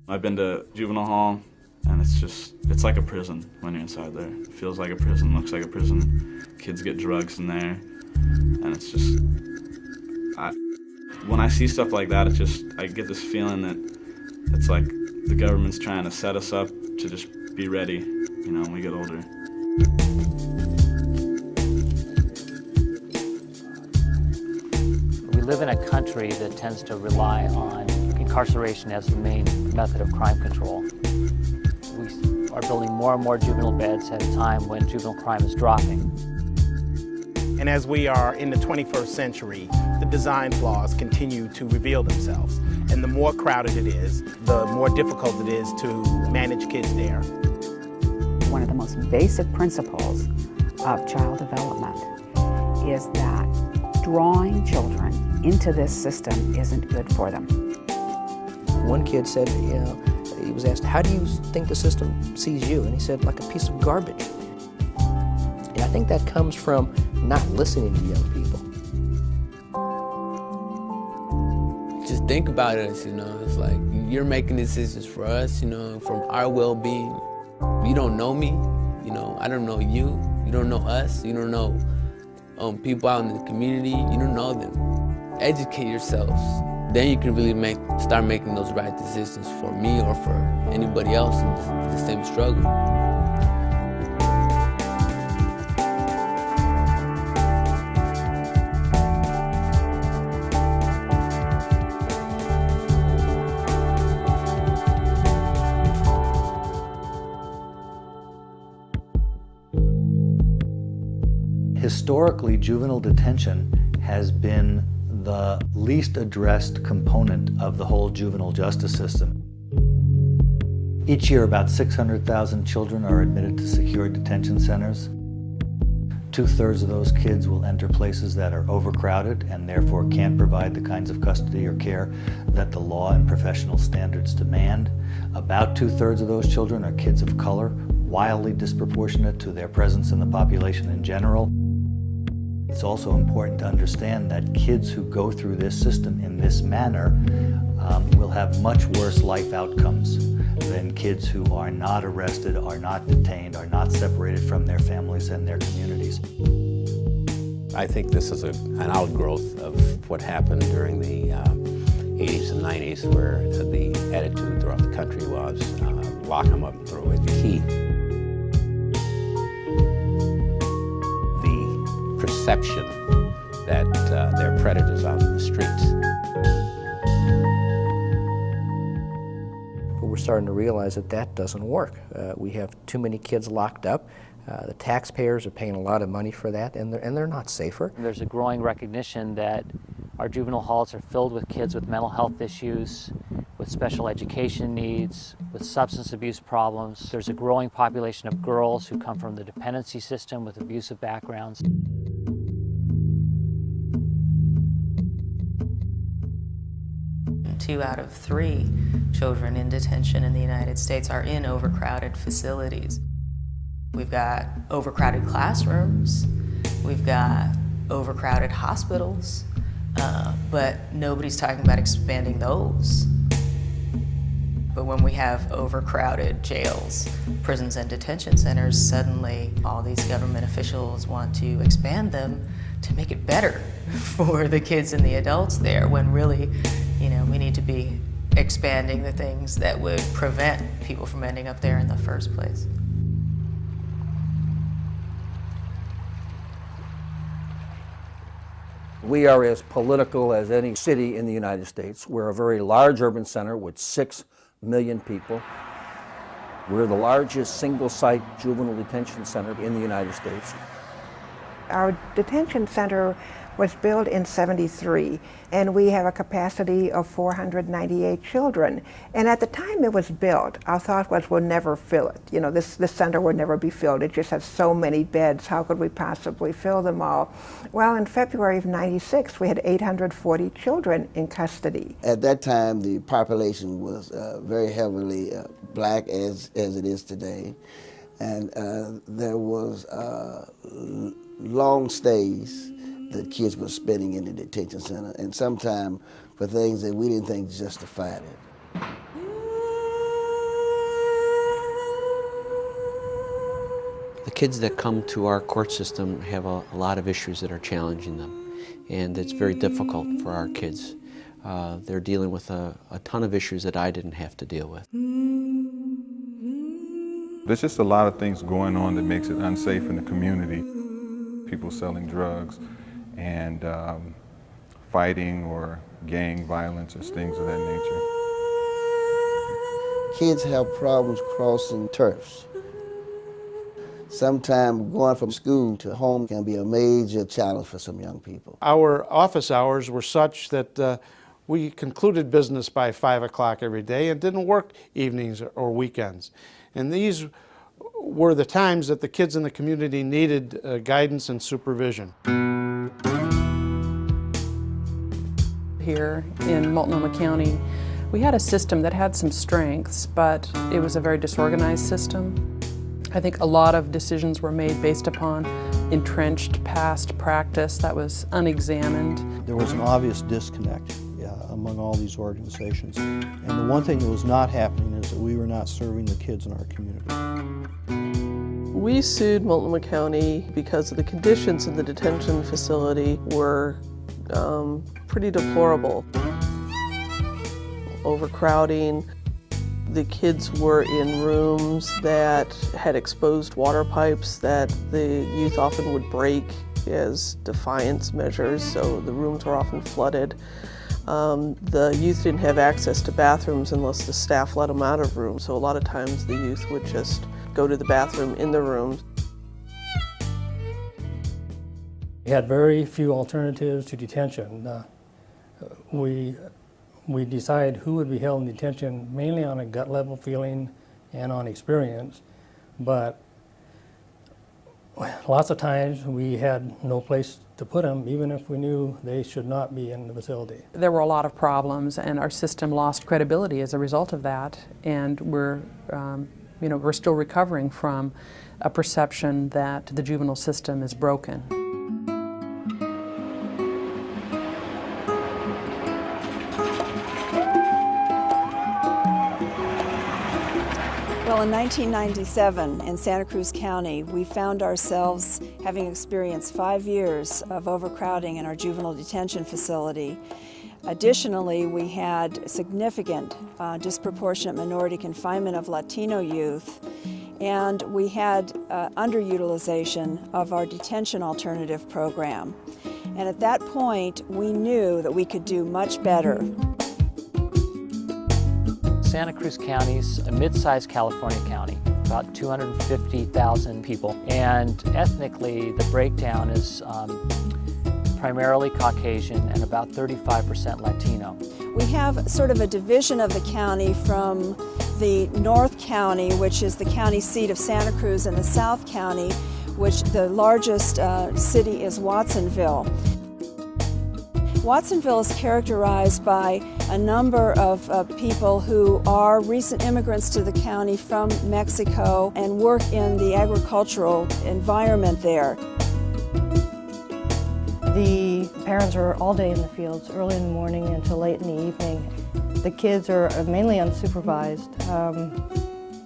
I've been to juvenile hall, and it's like a prison when you're inside there. It feels like a prison, looks like a prison. Kids get drugs in there, and it's just, when I see stuff like that, I get this feeling that it's like the government's trying to set us up to just be ready, when we get older. We live in a country that tends to rely on incarceration as the main method of crime control. We are building more and more juvenile beds at a time when juvenile crime is dropping. And as we are in the 21st century, the design flaws continue to reveal themselves. And the more crowded it is, the more difficult it is to manage kids there. One of the most basic principles of child development is that drawing children into this system isn't good for them. One kid said, he was asked, how do you think the system sees you? And he said, like a piece of garbage. And I think that comes from not listening to young people. Just think about us, it's like you're making decisions for us, from our well-being. You don't know me, I don't know you, you don't know us, you don't know people out in the community, you don't know them. Educate yourselves. Then you can really start making those right decisions for me or for anybody else in the same struggle. Historically, juvenile detention has been the least addressed component of the whole juvenile justice system. Each year, about 600,000 children are admitted to secure detention centers. 2/3 of those kids will enter places that are overcrowded and therefore can't provide the kinds of custody or care that the law and professional standards demand. About 2/3 of those children are kids of color, wildly disproportionate to their presence in the population in general. It's also important to understand that kids who go through this system in this manner will have much worse life outcomes than kids who are not arrested, are not detained, are not separated from their families and their communities. I think this is an outgrowth of what happened during the 80s and 90s, where the attitude throughout the country was lock them up and throw away the key. Perception that they're predators out in the streets. But we're starting to realize that that doesn't work. We have too many kids locked up. The taxpayers are paying a lot of money for that, and they're not safer. There's a growing recognition that our juvenile halls are filled with kids with mental health issues, with special education needs, with substance abuse problems. There's a growing population of girls who come from the dependency system with abusive backgrounds. 2 out of 3 children in detention in the United States are in overcrowded facilities. We've got overcrowded classrooms, we've got overcrowded hospitals, but nobody's talking about expanding those. But when we have overcrowded jails, prisons, and detention centers, suddenly all these government officials want to expand them to make it better for the kids and the adults there, when really, we need to be expanding the things that would prevent people from ending up there in the first place. We are as political as any city in the United States. We're a very large urban center with 6 million people. We're the largest single-site juvenile detention center in the United States. Our detention center was built in '73, and we have a capacity of 498 children. And at the time it was built, our thought was we'll never fill it. This center will never be filled. It just has so many beds. How could we possibly fill them all? Well, in February of '96, we had 840 children in custody. At that time, the population was very heavily black, as it is today. And there was long stays that kids were spending in the detention center, and sometimes for things that we didn't think justified it. The kids that come to our court system have a lot of issues that are challenging them, and it's very difficult for our kids. They're dealing with a ton of issues that I didn't have to deal with. There's just a lot of things going on that makes it unsafe in the community. People selling drugs and fighting or gang violence or things of that nature. Kids have problems crossing turfs. Sometimes going from school to home can be a major challenge for some young people. Our office hours were such that we concluded business by 5 o'clock every day and didn't work evenings or weekends. And these were the times that the kids in the community needed guidance and supervision. Here in Multnomah County, we had a system that had some strengths, but it was a very disorganized system. I think a lot of decisions were made based upon entrenched past practice that was unexamined. There was an obvious disconnect among all these organizations. And the one thing that was not happening is that we were not serving the kids in our community. We sued Multnomah County because the conditions in the detention facility were pretty deplorable. Overcrowding. The kids were in rooms that had exposed water pipes that the youth often would break as defiance measures, so the rooms were often flooded. The youth didn't have access to bathrooms unless the staff let them out of rooms, so a lot of times the youth would just go to the bathroom in the rooms. We had very few alternatives to detention. We decided who would be held in detention mainly on a gut level feeling and on experience, but lots of times we had no place to put them, even if we knew they should not be in the facility. There were a lot of problems, and our system lost credibility as a result of that, and we're still recovering from a perception that the juvenile system is broken. Well, in 1997 in Santa Cruz County, we found ourselves having experienced 5 years of overcrowding in our juvenile detention facility. Additionally, we had significant disproportionate minority confinement of Latino youth, and we had underutilization of our detention alternative program. And at that point, we knew that we could do much better. Santa Cruz County is a mid-sized California county, about 250,000 people, and ethnically the breakdown is primarily Caucasian and about 35% Latino. We have sort of a division of the county from the North County, which is the county seat of Santa Cruz, and the South County, which the largest city is Watsonville. Watsonville is characterized by a number of people who are recent immigrants to the county from Mexico and work in the agricultural environment there. The parents are all day in the fields, early in the morning until late in the evening. The kids are mainly unsupervised.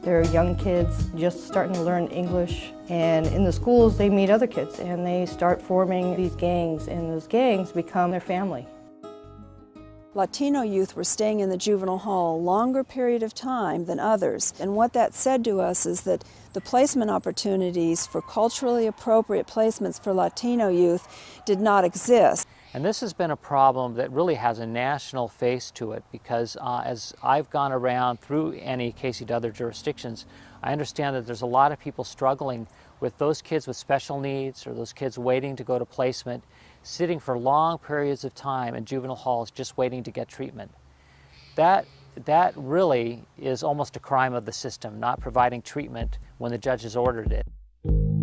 They're young kids just starting to learn English, and in the schools they meet other kids and they start forming these gangs, and those gangs become their family. Latino youth were staying in the juvenile hall a longer period of time than others, and what that said to us is that the placement opportunities for culturally appropriate placements for Latino youth did not exist. And this has been a problem that really has a national face to it, because as I've gone around through any Casey to other jurisdictions, I understand that there's a lot of people struggling with those kids with special needs or those kids waiting to go to placement, sitting for long periods of time in juvenile halls just waiting to get treatment. That really is almost a crime of the system, not providing treatment when the judge has ordered it.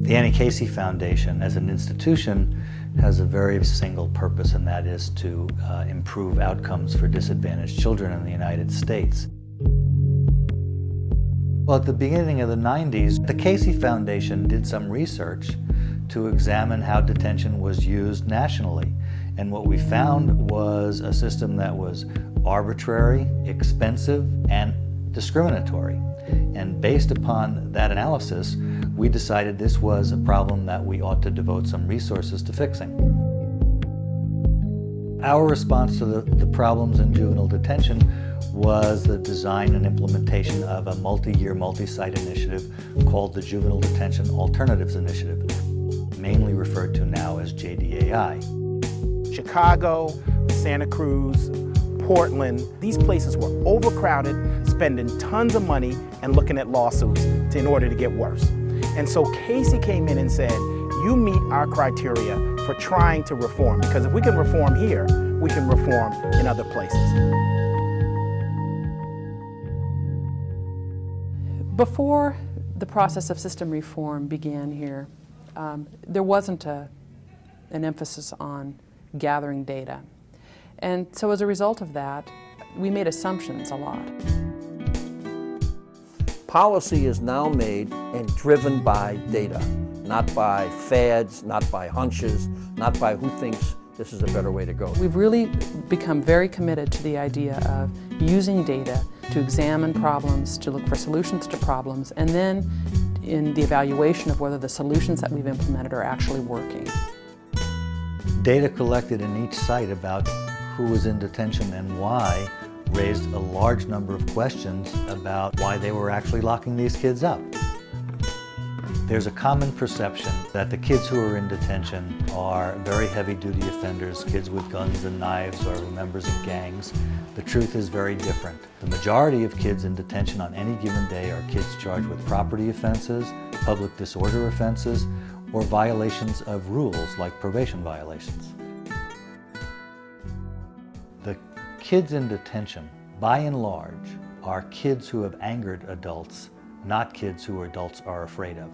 The Annie Casey Foundation as an institution has a very single purpose, and that is to improve outcomes for disadvantaged children in the United States. Well, at the beginning of the 90s, the Casey Foundation did some research to examine how detention was used nationally. And what we found was a system that was arbitrary, expensive, and discriminatory. And based upon that analysis, we decided this was a problem that we ought to devote some resources to fixing. Our response to the problems in juvenile detention was the design and implementation of a multi-year, multi-site initiative called the Juvenile Detention Alternatives Initiative, mainly referred to now as JDAI. Chicago, Santa Cruz, Portland, these places were overcrowded, spending tons of money and looking at lawsuits in order to get worse. And so Casey came in and said, you meet our criteria for trying to reform, because if we can reform here, we can reform in other places. Before the process of system reform began here, there wasn't an emphasis on gathering data. And so as a result of that, we made assumptions a lot. Policy is now made and driven by data, not by fads, not by hunches, not by who thinks this is a better way to go. We've really become very committed to the idea of using data to examine problems, to look for solutions to problems, and then in the evaluation of whether the solutions that we've implemented are actually working. Data collected in each site about who was in detention and why raised a large number of questions about why they were actually locking these kids up. There's a common perception that the kids who are in detention are very heavy-duty offenders, kids with guns and knives or members of gangs. The truth is very different. The majority of kids in detention on any given day are kids charged with property offenses, public disorder offenses, or violations of rules like probation violations. The kids in detention, by and large, are kids who have angered adults, not kids who adults are afraid of.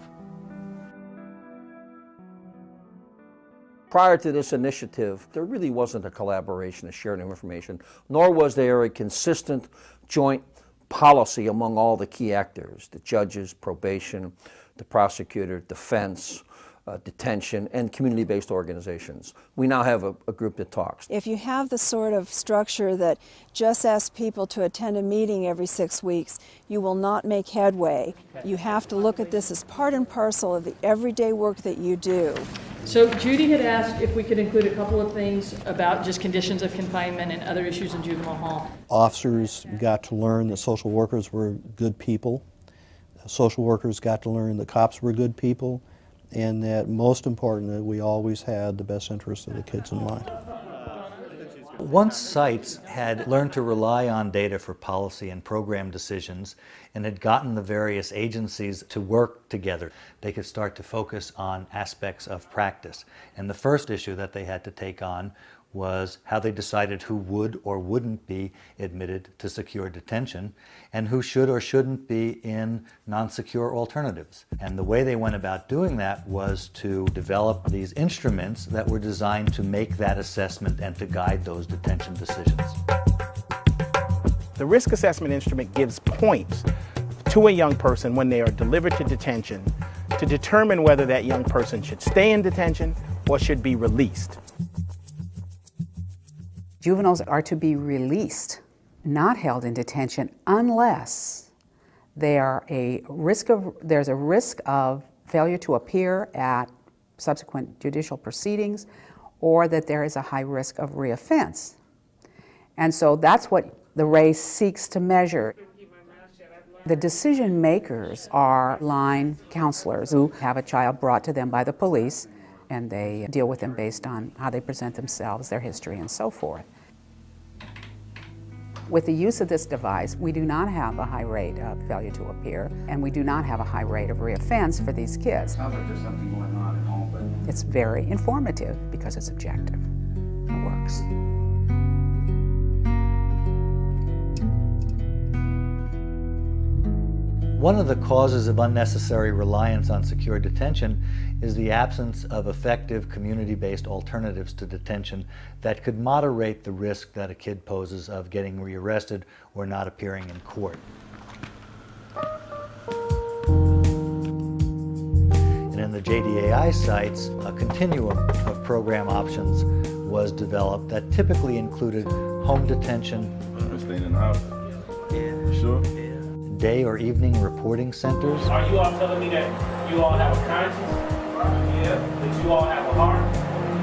Prior to this initiative, there really wasn't a collaboration, a sharing of information, nor was there a consistent joint policy among all the key actors, the judges, probation, the prosecutor, defense, detention, and community-based organizations. We now have a group that talks. If you have the sort of structure that just asks people to attend a meeting every 6 weeks, you will not make headway. You have to look at this as part and parcel of the everyday work that you do. So Judy had asked if we could include a couple of things about just conditions of confinement and other issues in juvenile hall. Officers got to learn that social workers were good people. Social workers got to learn that cops were good people, and that most important, that we always had the best interests of the kids in mind. Once sites had learned to rely on data for policy and program decisions and had gotten the various agencies to work together, they could start to focus on aspects of practice. And the first issue that they had to take on was how they decided who would or wouldn't be admitted to secure detention and who should or shouldn't be in non-secure alternatives. And the way they went about doing that was to develop these instruments that were designed to make that assessment and to guide those detention decisions. The risk assessment instrument gives points to a young person when they are delivered to detention to determine whether that young person should stay in detention or should be released. Juveniles are to be released, not held in detention, unless there's a risk of failure to appear at subsequent judicial proceedings, or that there is a high risk of reoffense. And so that's what the RACE seeks to measure. The decision makers are line counselors who have a child brought to them by the police, and they deal with them based on how they present themselves, their history, and so forth. With the use of this device, we do not have a high rate of failure to appear, and we do not have a high rate of reoffense for these kids. Sounds like there's something going on at home, but... It's very informative because it's objective. It works. One of the causes of unnecessary reliance on secure detention is the absence of effective community-based alternatives to detention that could moderate the risk that a kid poses of getting rearrested or not appearing in court. And in the JDAI sites, a continuum of program options was developed that typically included home detention, staying in the house. Yeah. You sure? day or evening reporting centers. Are you all telling me that you all have a conscience? Yeah. That you all have a heart?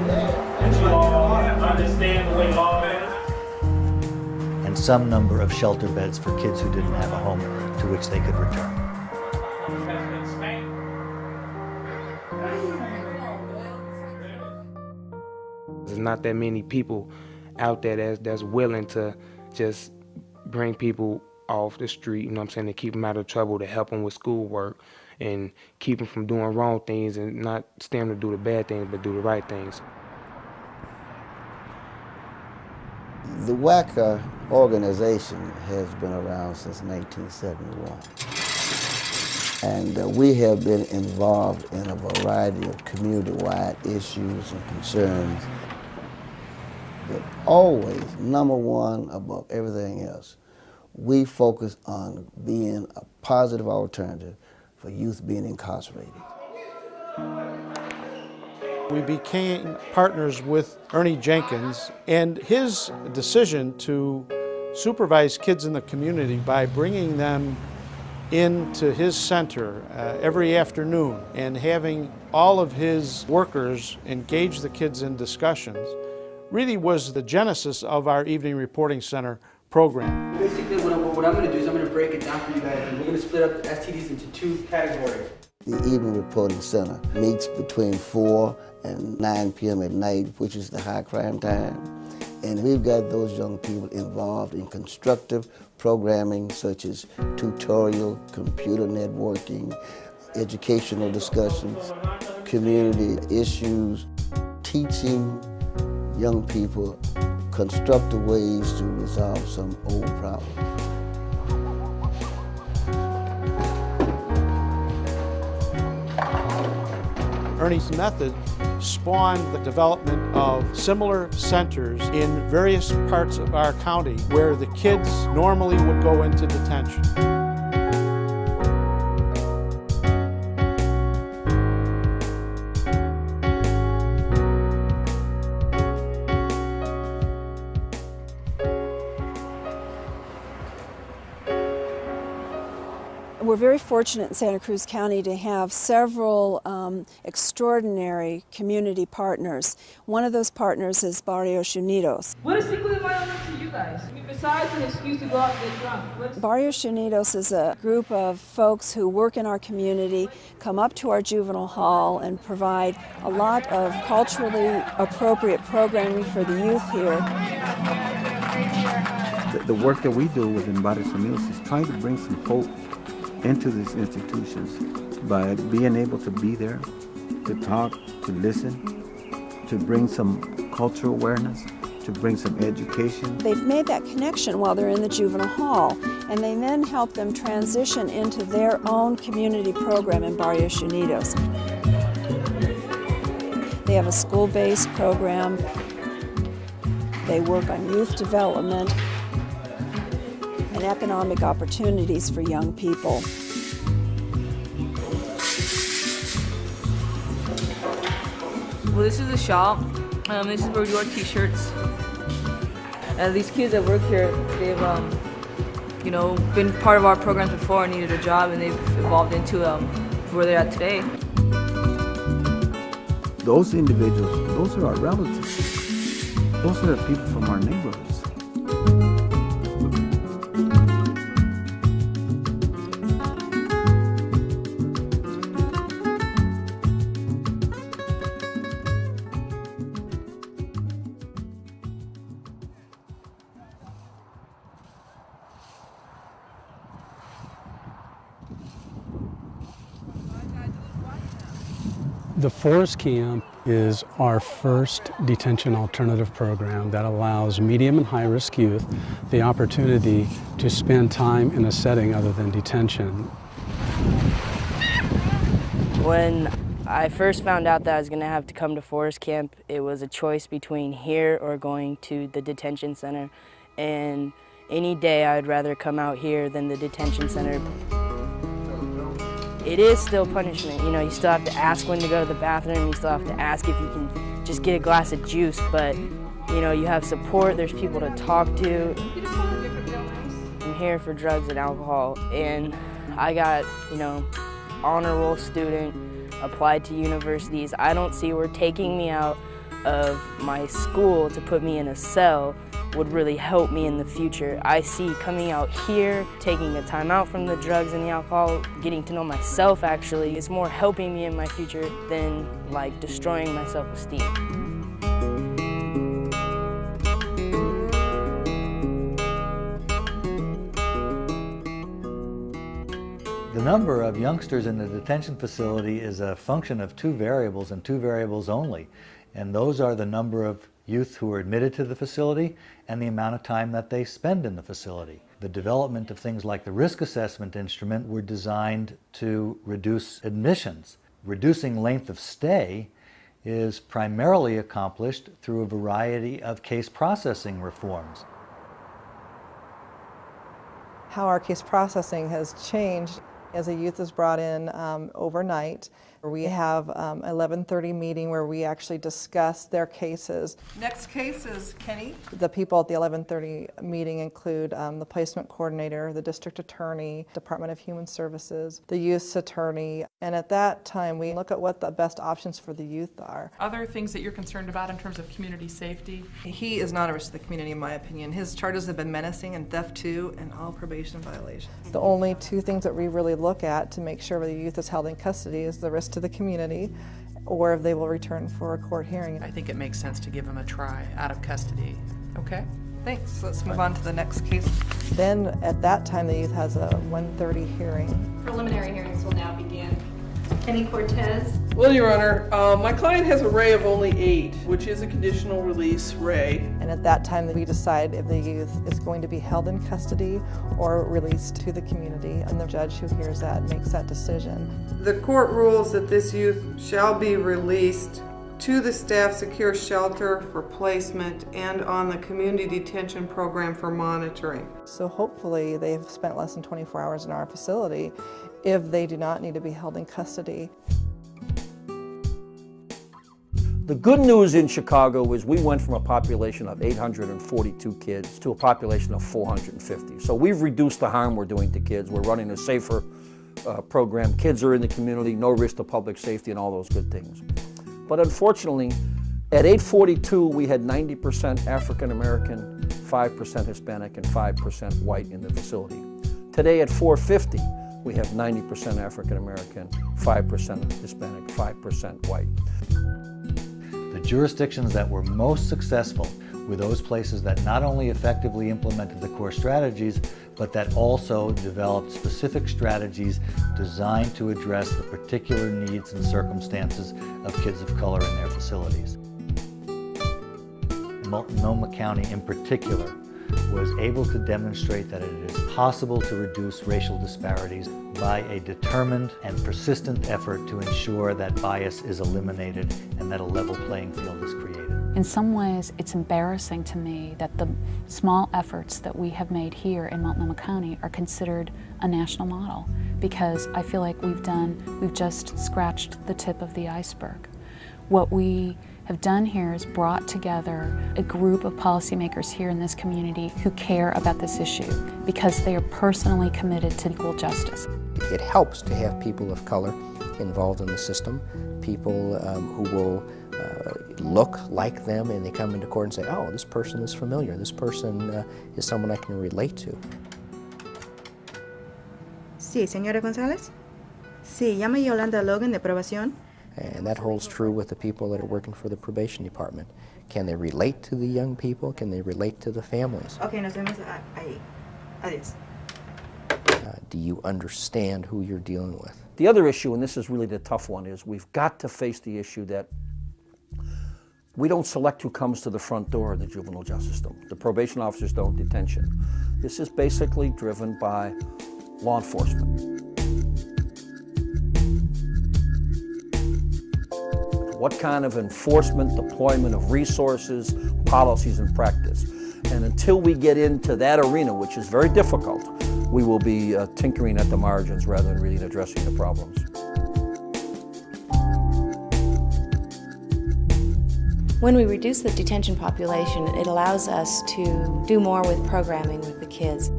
Yeah. That you all understand the way law is? And some number of shelter beds for kids who didn't have a home to which they could return. There's not that many people out there that's willing to just bring people off the street, you know what I'm saying, to keep them out of trouble, to help them with schoolwork, and keep them from doing wrong things and not stay them to do the bad things, but do the right things. The WACA organization has been around since 1971. And we have been involved in a variety of community-wide issues and concerns. But always, number one above everything else, we focus on being a positive alternative for youth being incarcerated. We became partners with Ernie Jenkins, and his decision to supervise kids in the community by bringing them into his center every afternoon and having all of his workers engage the kids in discussions really was the genesis of our Evening Reporting Center program. Basically, what I'm going to do is I'm going to break it down for you guys, and we're going to split up the STDs into two categories. The Evening Reporting Center meets between 4 and 9 p.m. at night, which is the high crime time. And we've got those young people involved in constructive programming such as tutorial, computer networking, educational discussions, community issues, teaching young people constructive ways to resolve some old problems. Ernie's method spawned the development of similar centers in various parts of our county where the kids normally would go into detention. We're very fortunate in Santa Cruz County to have several extraordinary community partners. One of those partners is Barrios Unidos. What is Cinco de Mayo to you guys? I mean, besides an excuse to go out and get drunk? Barrios Unidos is a group of folks who work in our community, come up to our juvenile hall and provide a lot of culturally appropriate programming for the youth here. The work that we do within Barrios Unidos is trying to bring some hope into these institutions by being able to be there, to talk, to listen, to bring some cultural awareness, to bring some education. They've made that connection while they're in the juvenile hall, and they then help them transition into their own community program in Barrios Unidos. They have a school-based program. They work on youth development and economic opportunities for young people. Well, this is the shop. This is where we do our t-shirts. And these kids that work here, they've you know, been part of our programs before and needed a job, and they've evolved into where they're at today. Those individuals, those are our relatives. Those are the people from our neighborhoods. The Forest Camp is our first detention alternative program that allows medium and high-risk youth the opportunity to spend time in a setting other than detention. When I first found out that I was going to have to come to Forest Camp, it was a choice between here or going to the detention center. And any day I'd rather come out here than the detention center. It is still punishment, you know, you still have to ask when to go to the bathroom, you still have to ask if you can just get a glass of juice, but, you know, you have support, there's people to talk to. I'm here for drugs and alcohol, and I got, you know, honor roll student, applied to universities. I don't see where taking me out of my school to put me in a cell would really help me in the future. I see coming out here, taking the time out from the drugs and the alcohol, getting to know myself actually, is more helping me in my future than like destroying my self-esteem. The number of youngsters in the detention facility is a function of two variables and two variables only. And those are the number of youth who are admitted to the facility and the amount of time that they spend in the facility. The development of things like the risk assessment instrument were designed to reduce admissions. Reducing length of stay is primarily accomplished through a variety of case processing reforms. How our case processing has changed as a youth is brought in overnight. We have an 11:30 meeting where we actually discuss their cases. Next case is Kenny. The people at the 11:30 meeting include the placement coordinator, the district attorney, Department of Human Services, the youth attorney, and at that time we look at what the best options for the youth are. Other things that you're concerned about in terms of community safety? He is not a risk to the community in my opinion. His charges have been menacing and theft too, and all probation violations. The only two things that we really look at to make sure the youth is held in custody is the risk to the community or if they will return for a court hearing. I think it makes sense to give him a try out of custody. Okay? Thanks. Let's move on to the next case. Then at that time the youth has a 1:30 hearing. Preliminary hearings will now begin. Kenny Cortez. Well, Your Honor, my client has a ray of only 8, which is a conditional release ray. And at that time we decide if the youth is going to be held in custody or released to the community, and the judge who hears that makes that decision. The court rules that this youth shall be released to the staff secure shelter for placement and on the community detention program for monitoring. So hopefully they've spent less than 24 hours in our facility if they do not need to be held in custody. The good news in Chicago is we went from a population of 842 kids to a population of 450. So we've reduced the harm we're doing to kids. We're running a safer program. Kids are in the community, no risk to public safety and all those good things. But unfortunately, at 842 we had 90% African American, 5% Hispanic, and 5% white in the facility. Today at 450, we have 90% African American, 5% Hispanic, 5% white. The jurisdictions that were most successful were those places that not only effectively implemented the core strategies, but that also developed specific strategies designed to address the particular needs and circumstances of kids of color in their facilities. Multnomah County in particular was able to demonstrate that it is possible to reduce racial disparities by a determined and persistent effort to ensure that bias is eliminated and that a level playing field is created. In some ways, it's embarrassing to me that the small efforts that we have made here in Multnomah County are considered a national model, because I feel like we've just scratched the tip of the iceberg. What we have done here is brought together a group of policymakers here in this community who care about this issue because they are personally committed to equal justice. It helps to have people of color involved in the system, people who will look like them, and they come into court and say, oh, this person is familiar, this person is someone I can relate to. Sí, señora González. Sí, llamo Yolanda Logan de Probación. And that holds true with the people that are working for the probation department. Can they relate to the young people? Can they relate to the families? Okay, nos vemos ahí. Adiós. Do you understand who you're dealing with? The other issue, and this is really the tough one, is we've got to face the issue that we don't select who comes to the front door of the juvenile justice system. The probation officers don't detention. This is basically driven by law enforcement. What kind of enforcement, deployment of resources, policies, and practice. And until we get into that arena, which is very difficult, we will be tinkering at the margins rather than really addressing the problems. When we reduce the detention population, it allows us to do more with programming with the kids.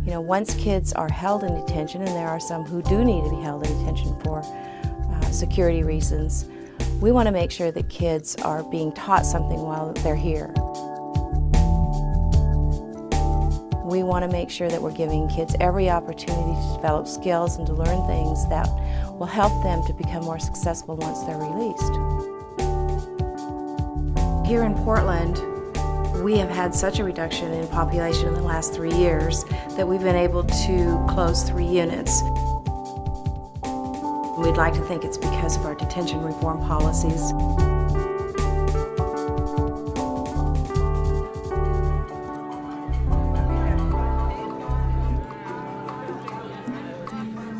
You know, once kids are held in detention, and there are some who do need to be held in detention for security reasons, we want to make sure that kids are being taught something while they're here. We want to make sure that we're giving kids every opportunity to develop skills and to learn things that will help them to become more successful once they're released. Here in Portland, we have had such a reduction in population in the last 3 years that we've been able to close 3 units. We'd like to think it's because of our detention reform policies.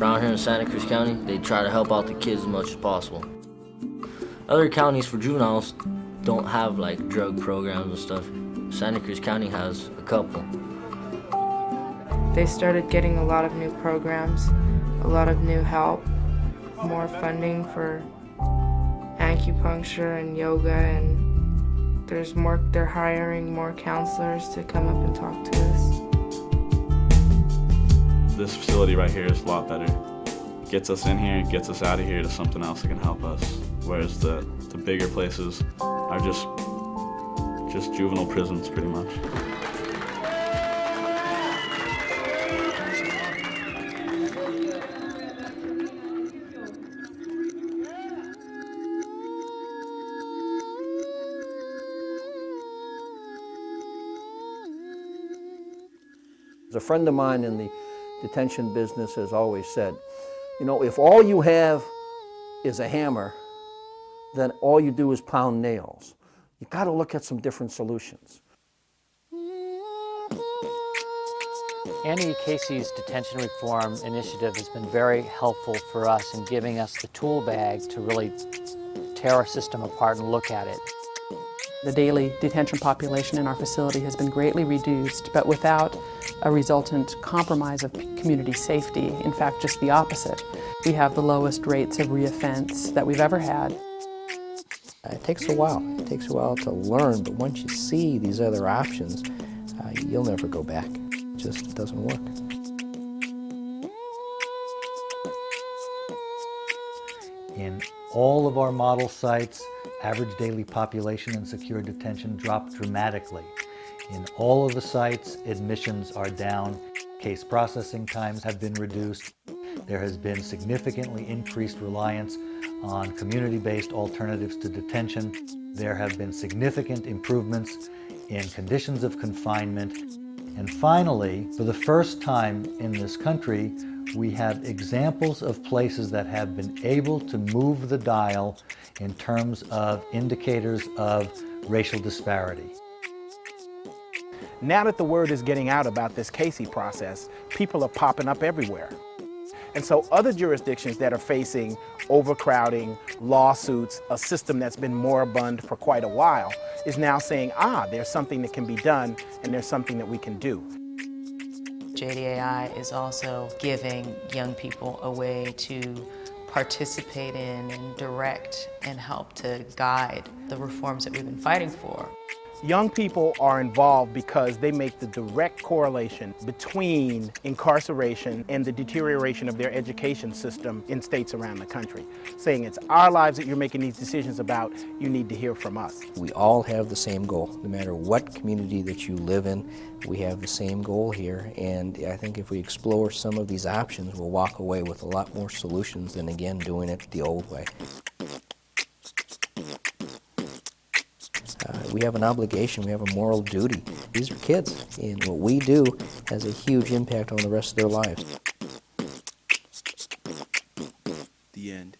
Around here in Santa Cruz County, they try to help out the kids as much as possible. Other counties for juveniles don't have like drug programs and stuff. Santa Cruz County has a couple. They started getting a lot of new programs, a lot of new help, more funding for acupuncture and yoga, and they're hiring more counselors to come up and talk to us. This facility right here is a lot better. Gets us in here, gets us out of here to something else that can help us. Whereas the bigger places are just juvenile prisons, pretty much. A friend of mine in the detention business has always said, you know, if all you have is a hammer, then all you do is pound nails. You've got to look at some different solutions. Annie Casey's detention reform initiative has been very helpful for us in giving us the tool bag to really tear our system apart and look at it. The daily detention population in our facility has been greatly reduced, but without a resultant compromise of community safety. In fact, just the opposite. We have the lowest rates of reoffense that we've ever had. It takes a while. It takes a while to learn, but once you see these other options, you'll never go back. It just doesn't work. In all of our model sites, average daily population in secure detention dropped dramatically. In all of the sites, admissions are down. Case processing times have been reduced. There has been significantly increased reliance on community-based alternatives to detention. There have been significant improvements in conditions of confinement. And finally, for the first time in this country, we have examples of places that have been able to move the dial in terms of indicators of racial disparity. Now that the word is getting out about this Casey process, people are popping up everywhere. And so other jurisdictions that are facing overcrowding, lawsuits, a system that's been moribund for quite a while, is now saying, there's something that can be done and there's something that we can do. JDAI is also giving young people a way to participate in and direct and help to guide the reforms that we've been fighting for. Young people are involved because they make the direct correlation between incarceration and the deterioration of their education system in states around the country, saying it's our lives that you're making these decisions about, you need to hear from us. We all have the same goal. No matter what community that you live in, we have the same goal here, and I think if we explore some of these options, we'll walk away with a lot more solutions than, again, doing it the old way. We have an obligation, we have a moral duty. These are kids, and what we do has a huge impact on the rest of their lives. The end.